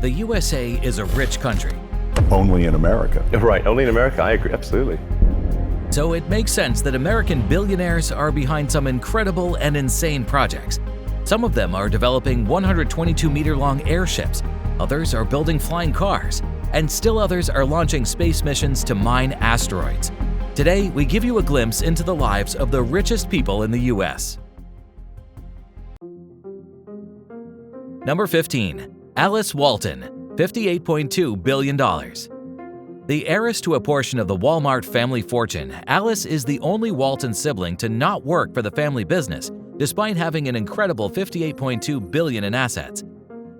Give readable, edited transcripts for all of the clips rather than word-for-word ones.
the USA is a rich country. Only in America. Right, only in America, I agree, absolutely. So it makes sense that American billionaires are behind some incredible and insane projects. Some of them are developing 122-meter-long airships, others are building flying cars, and still others are launching space missions to mine asteroids. Today, we give you a glimpse into the lives of the richest people in the U.S. Number 15. Alice Walton, $58.2 billion. The heiress to a portion of the Walmart family fortune, Alice is the only Walton sibling to not work for the family business, despite having an incredible $58.2 billion in assets.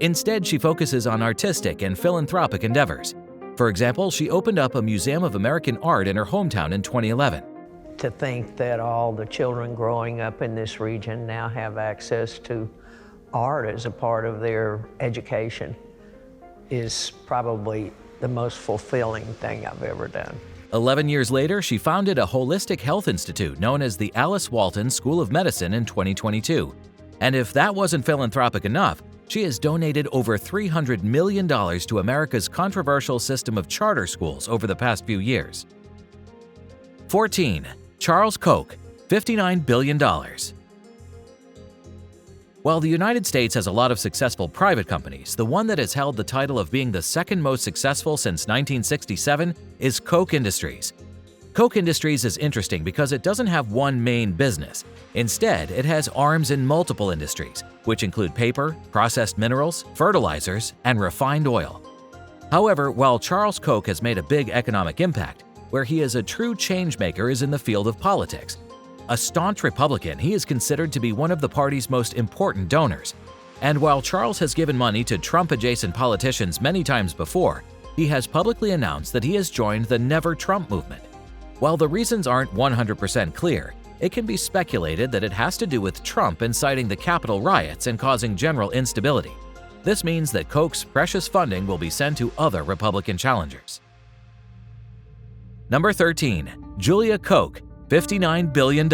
Instead, she focuses on artistic and philanthropic endeavors. For example, she opened up a Museum of American Art in her hometown in 2011. To think that all the children growing up in this region now have access to art as a part of their education is probably the most fulfilling thing I've ever done. 11 years later, she founded a holistic health institute known as the Alice Walton School of Medicine in 2022. And if that wasn't philanthropic enough, she has donated over $300 million to America's controversial system of charter schools over the past few years. 14. Charles Koch, $59 billion. While the United States has a lot of successful private companies, the one that has held the title of being the second most successful since 1967 is Koch Industries. Koch Industries is interesting because it doesn't have one main business. Instead, it has arms in multiple industries, which include paper, processed minerals, fertilizers, and refined oil. However, while Charles Koch has made a big economic impact, where he is a true change-maker is in the field of politics. A staunch Republican, he is considered to be one of the party's most important donors. And while Charles has given money to Trump-adjacent politicians many times before, he has publicly announced that he has joined the Never Trump movement. While the reasons aren't 100% clear, it can be speculated that it has to do with Trump inciting the Capitol riots and causing general instability. This means that Koch's precious funding will be sent to other Republican challengers. Number 13. Julia Koch, $59 billion.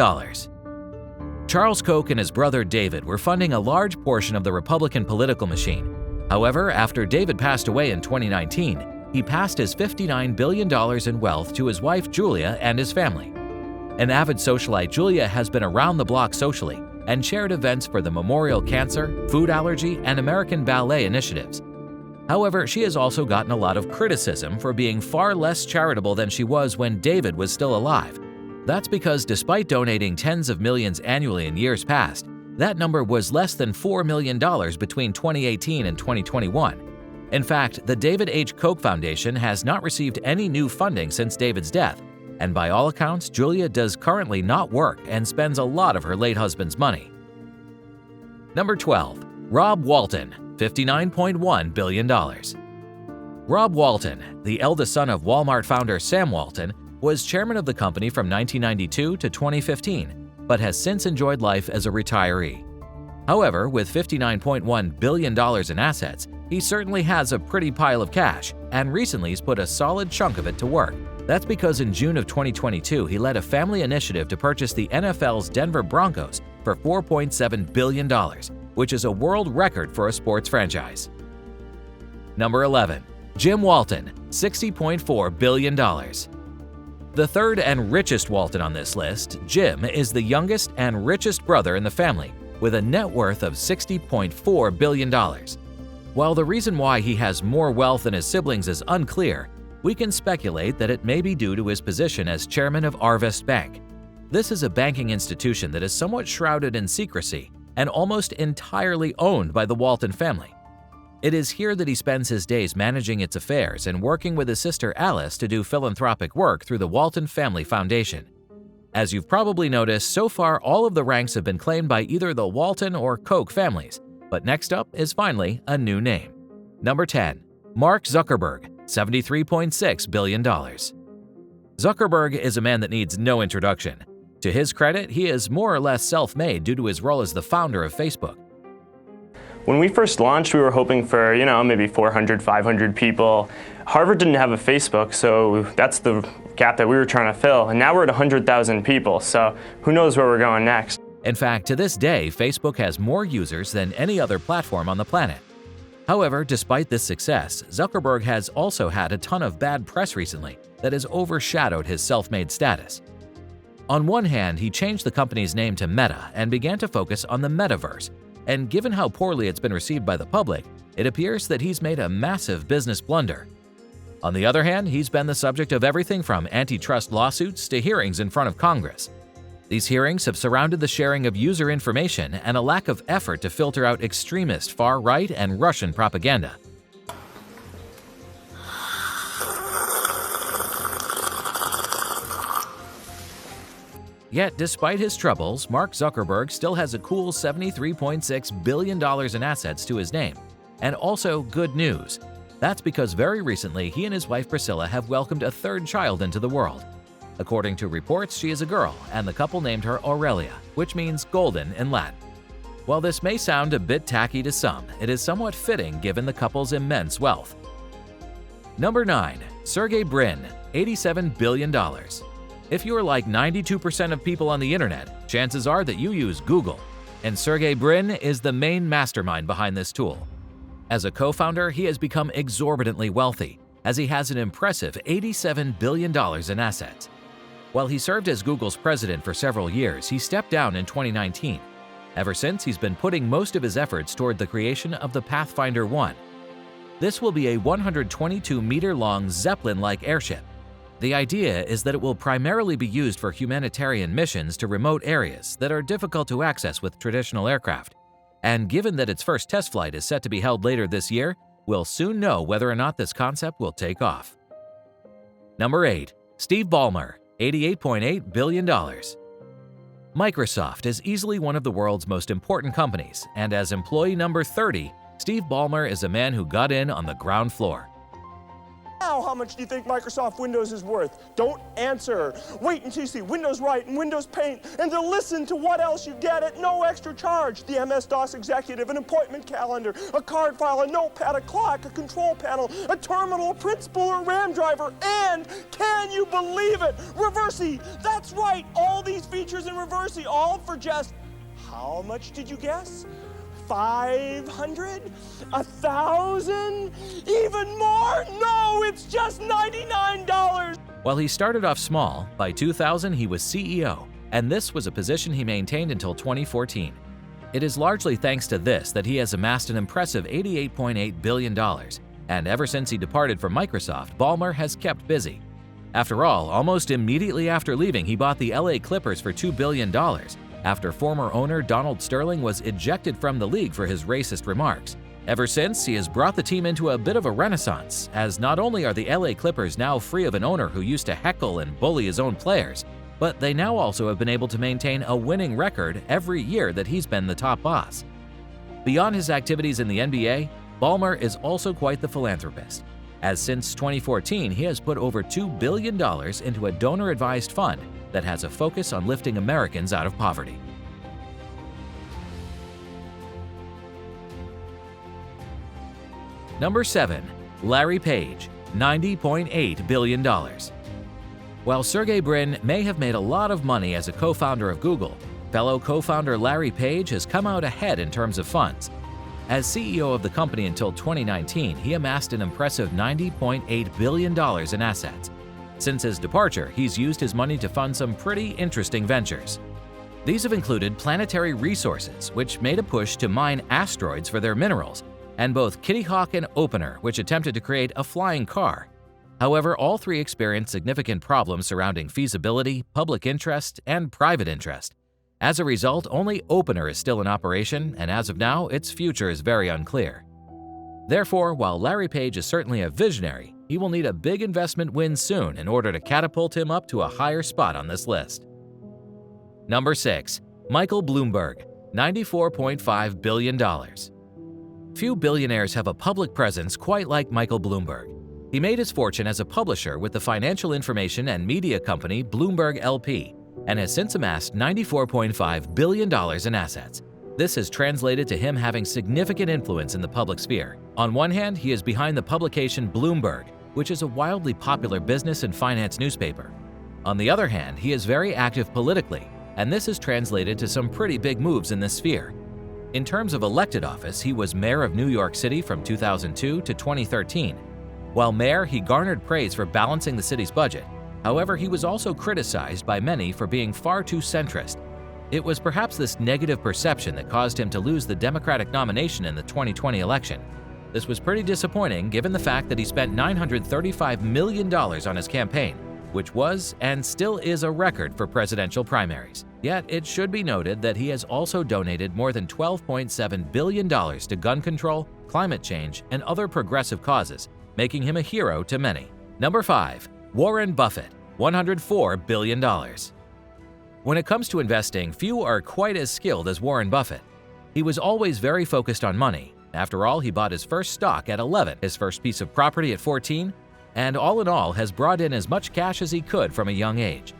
Charles Koch and his brother David were funding a large portion of the Republican political machine. However, after David passed away in 2019, he passed his $59 billion in wealth to his wife Julia and his family. An avid socialite, Julia has been around the block socially and chaired events for the Memorial Cancer, Food Allergy, and American Ballet initiatives. However, she has also gotten a lot of criticism for being far less charitable than she was when David was still alive. That's because despite donating tens of millions annually in years past, that number was less than $4 million between 2018 and 2021. In fact, the David H. Koch Foundation has not received any new funding since David's death, and by all accounts, Julia does currently not work and spends a lot of her late husband's money. Number 12. Rob Walton, $59.1 billion. Rob Walton, the eldest son of Walmart founder Sam Walton, was chairman of the company from 1992 to 2015, but has since enjoyed life as a retiree. However, with $59.1 billion in assets, he certainly has a pretty pile of cash, and recently has put a solid chunk of it to work. That's because in June of 2022, he led a family initiative to purchase the NFL's Denver Broncos for $4.7 billion, which is a world record for a sports franchise. Number 11. Jim Walton, $60.4 billion. The third and richest Walton on this list, Jim, is the youngest and richest brother in the family, with a net worth of $60.4 billion. While the reason why he has more wealth than his siblings is unclear, we can speculate that it may be due to his position as chairman of Arvest Bank. This is a banking institution that is somewhat shrouded in secrecy and almost entirely owned by the Walton family. It is here that he spends his days managing its affairs and working with his sister Alice to do philanthropic work through the Walton Family Foundation. As you've probably noticed, so far all of the ranks have been claimed by either the Walton or Koch families, but next up is finally a new name. Number 10. Mark Zuckerberg, $73.6 billion. Zuckerberg is a man that needs no introduction. To his credit, he is more or less self-made due to his role as the founder of Facebook. When we first launched, we were hoping for, maybe 400, 500 people. Harvard didn't have a Facebook, so that's the gap that we were trying to fill. And now we're at 100,000 people, so who knows where we're going next. In fact, to this day, Facebook has more users than any other platform on the planet. However, despite this success, Zuckerberg has also had a ton of bad press recently that has overshadowed his self-made status. On one hand, he changed the company's name to Meta and began to focus on the metaverse, and given how poorly it's been received by the public, it appears that he's made a massive business blunder. On the other hand, he's been the subject of everything from antitrust lawsuits to hearings in front of Congress. These hearings have surrounded the sharing of user information and a lack of effort to filter out extremist far-right and Russian propaganda. Yet, despite his troubles, Mark Zuckerberg still has a cool $73.6 billion in assets to his name. And also good news. That's because very recently he and his wife Priscilla have welcomed a third child into the world. According to reports, she is a girl, and the couple named her Aurelia, which means golden in Latin. While this may sound a bit tacky to some, it is somewhat fitting given the couple's immense wealth. Number 9. Sergey Brin, $87 billion. If you are like 92% of people on the internet, chances are that you use Google, and Sergey Brin is the main mastermind behind this tool. As a co-founder, he has become exorbitantly wealthy, as he has an impressive $87 billion in assets. While he served as Google's president for several years, he stepped down in 2019. Ever since, he's been putting most of his efforts toward the creation of the Pathfinder 1. This will be a 122-meter-long Zeppelin-like airship. The idea is that it will primarily be used for humanitarian missions to remote areas that are difficult to access with traditional aircraft. And given that its first test flight is set to be held later this year, we'll soon know whether or not this concept will take off. Number 8. Steve Ballmer, $88.8 billion. Microsoft is easily one of the world's most important companies, and as employee number 30, Steve Ballmer is a man who got in on the ground floor. Now, how much do you think Microsoft Windows is worth? Don't answer. Wait until you see Windows Write and Windows Paint, and then listen to what else you get at no extra charge. The MS-DOS Executive, an appointment calendar, a card file, a notepad, a clock, a control panel, a terminal, a print spool, a RAM driver, and, can you believe it, Reversi. That's right, all these features in Reversi, all for just, how much did you guess? 500? 1,000? Even more? No, it's just $99! While he started off small, by 2000 he was CEO, and this was a position he maintained until 2014. It is largely thanks to this that he has amassed an impressive $88.8 billion, and ever since he departed from Microsoft, Ballmer has kept busy. After all, almost immediately after leaving, he bought the LA Clippers for $2 billion, after former owner Donald Sterling was ejected from the league for his racist remarks. Ever since, he has brought the team into a bit of a renaissance, as not only are the LA Clippers now free of an owner who used to heckle and bully his own players, but they now also have been able to maintain a winning record every year that he's been the top boss. Beyond his activities in the NBA, Ballmer is also quite the philanthropist, as since 2014 he has put over $2 billion into a donor-advised fund that has a focus on lifting Americans out of poverty. Number 7. Larry Page, $90.8 billion. While Sergey Brin may have made a lot of money as a co-founder of Google, fellow co-founder Larry Page has come out ahead in terms of funds. As CEO of the company until 2019, he amassed an impressive $90.8 billion in assets. Since his departure, he's used his money to fund some pretty interesting ventures. These have included Planetary Resources, which made a push to mine asteroids for their minerals, and both Kitty Hawk and Opener, which attempted to create a flying car. However, all three experienced significant problems surrounding feasibility, public interest, and private interest. As a result, only Opener is still in operation, and as of now, its future is very unclear. Therefore, while Larry Page is certainly a visionary, he will need a big investment win soon in order to catapult him up to a higher spot on this list. Number 6. Michael Bloomberg, $94.5 billion. Few billionaires have a public presence quite like Michael Bloomberg. He made his fortune as a publisher with the financial information and media company Bloomberg LP, and has since amassed $94.5 billion in assets. This has translated to him having significant influence in the public sphere. On one hand, he is behind the publication Bloomberg, which is a wildly popular business and finance newspaper. On the other hand, he is very active politically, and this has translated to some pretty big moves in this sphere. In terms of elected office, he was mayor of New York City from 2002 to 2013. While mayor, he garnered praise for balancing the city's budget. However, he was also criticized by many for being far too centrist. It was perhaps this negative perception that caused him to lose the Democratic nomination in the 2020 election. This was pretty disappointing given the fact that he spent $935 million on his campaign, which was and still is a record for presidential primaries. Yet, it should be noted that he has also donated more than $12.7 billion to gun control, climate change, and other progressive causes, making him a hero to many. Number 5. Warren Buffett, $104 billion. When it comes to investing, few are quite as skilled as Warren Buffett. He was always very focused on money. After all, he bought his first stock at 11, his first piece of property at 14, and all in all has brought in as much cash as he could from a young age.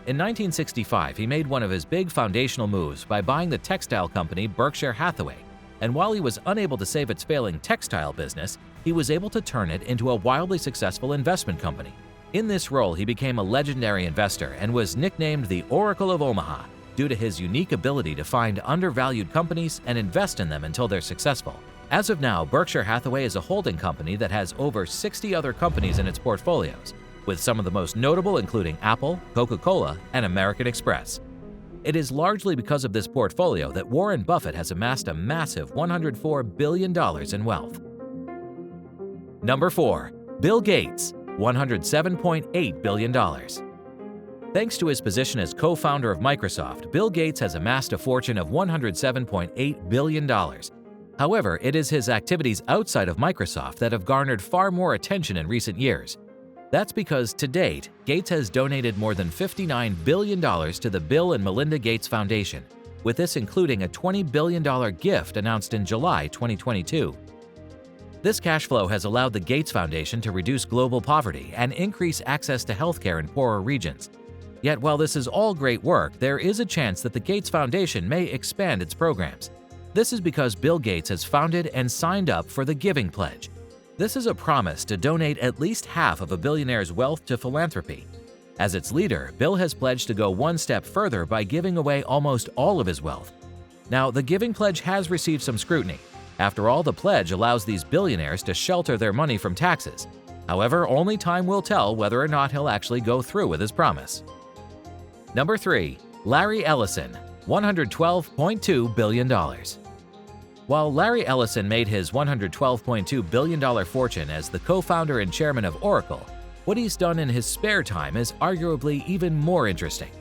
In 1965, he made one of his big foundational moves by buying the textile company Berkshire Hathaway, and while he was unable to save its failing textile business, he was able to turn it into a wildly successful investment company. In this role, he became a legendary investor and was nicknamed the Oracle of Omaha due to his unique ability to find undervalued companies and invest in them until they're successful. As of now, Berkshire Hathaway is a holding company that has over 60 other companies in its portfolios, with some of the most notable including Apple, Coca-Cola, and American Express. It is largely because of this portfolio that Warren Buffett has amassed a massive $104 billion in wealth. Number 4. Bill Gates, $107.8 billion. Thanks to his position as co-founder of Microsoft, Bill Gates has amassed a fortune of $107.8 billion. However, it is his activities outside of Microsoft that have garnered far more attention in recent years. That's because, to date, Gates has donated more than $59 billion to the Bill and Melinda Gates Foundation, with this including a $20 billion gift announced in July 2022. This cash flow has allowed the Gates Foundation to reduce global poverty and increase access to healthcare in poorer regions. Yet while this is all great work, there is a chance that the Gates Foundation may expand its programs. This is because Bill Gates has founded and signed up for the Giving Pledge. This is a promise to donate at least half of a billionaire's wealth to philanthropy. As its leader, Bill has pledged to go one step further by giving away almost all of his wealth. Now, the Giving Pledge has received some scrutiny. After all, the pledge allows these billionaires to shelter their money from taxes. However, only time will tell whether or not he'll actually go through with his promise. Number 3. Larry Ellison, $112.2 billion. While Larry Ellison made his $112.2 billion fortune as the co-founder and chairman of Oracle, what he's done in his spare time is arguably even more interesting.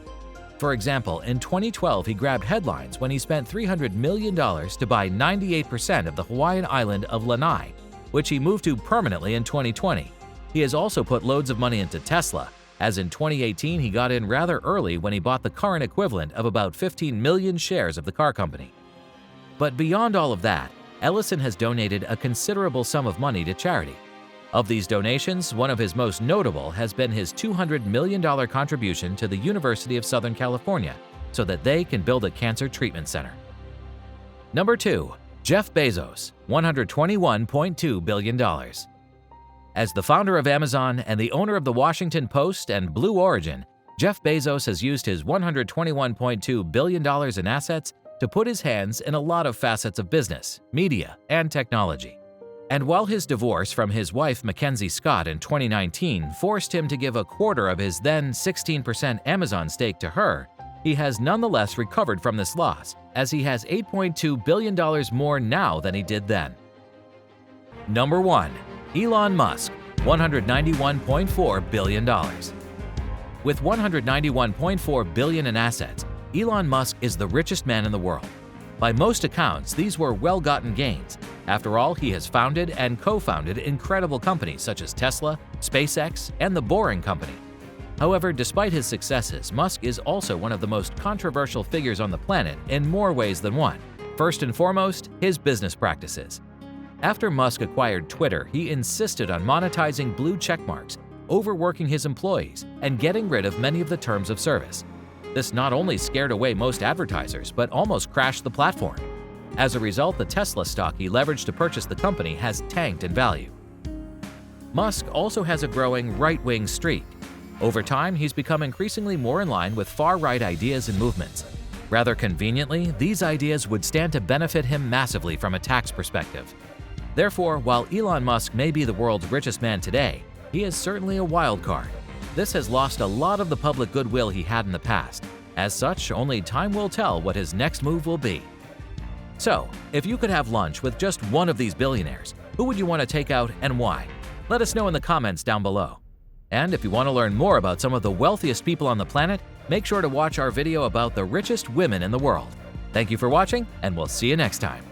For example, in 2012 he grabbed headlines when he spent $300 million to buy 98% of the Hawaiian island of Lanai, which he moved to permanently in 2020. He has also put loads of money into Tesla, as in 2018 he got in rather early when he bought the current equivalent of about 15 million shares of the car company. But beyond all of that, Ellison has donated a considerable sum of money to charity. Of these donations, one of his most notable has been his $200 million contribution to the University of Southern California so that they can build a cancer treatment center. Number 2. Jeff Bezos, $121.2 billion. As the founder of Amazon and the owner of the Washington Post and Blue Origin, Jeff Bezos has used his $121.2 billion in assets to put his hands in a lot of facets of business, media, and technology. And while his divorce from his wife Mackenzie Scott in 2019 forced him to give a quarter of his then 16% Amazon stake to her, he has nonetheless recovered from this loss, as he has $8.2 billion more now than he did then. Number 1. Elon Musk, $191.4 billion. With $191.4 billion in assets, Elon Musk is the richest man in the world. By most accounts, these were well-gotten gains. After all, he has founded and co-founded incredible companies such as Tesla, SpaceX, and The Boring Company. However, despite his successes, Musk is also one of the most controversial figures on the planet in more ways than one. First and foremost, his business practices. After Musk acquired Twitter, he insisted on monetizing blue checkmarks, overworking his employees, and getting rid of many of the terms of service. This not only scared away most advertisers, but almost crashed the platform. As a result, the Tesla stock he leveraged to purchase the company has tanked in value. Musk also has a growing right-wing streak. Over time, he's become increasingly more in line with far-right ideas and movements. Rather conveniently, these ideas would stand to benefit him massively from a tax perspective. Therefore, while Elon Musk may be the world's richest man today, he is certainly a wild card. This has lost a lot of the public goodwill he had in the past. As such, only time will tell what his next move will be. So, if you could have lunch with just one of these billionaires, who would you want to take out and why? Let us know in the comments down below. And if you want to learn more about some of the wealthiest people on the planet, make sure to watch our video about the richest women in the world. Thank you for watching, and we'll see you next time.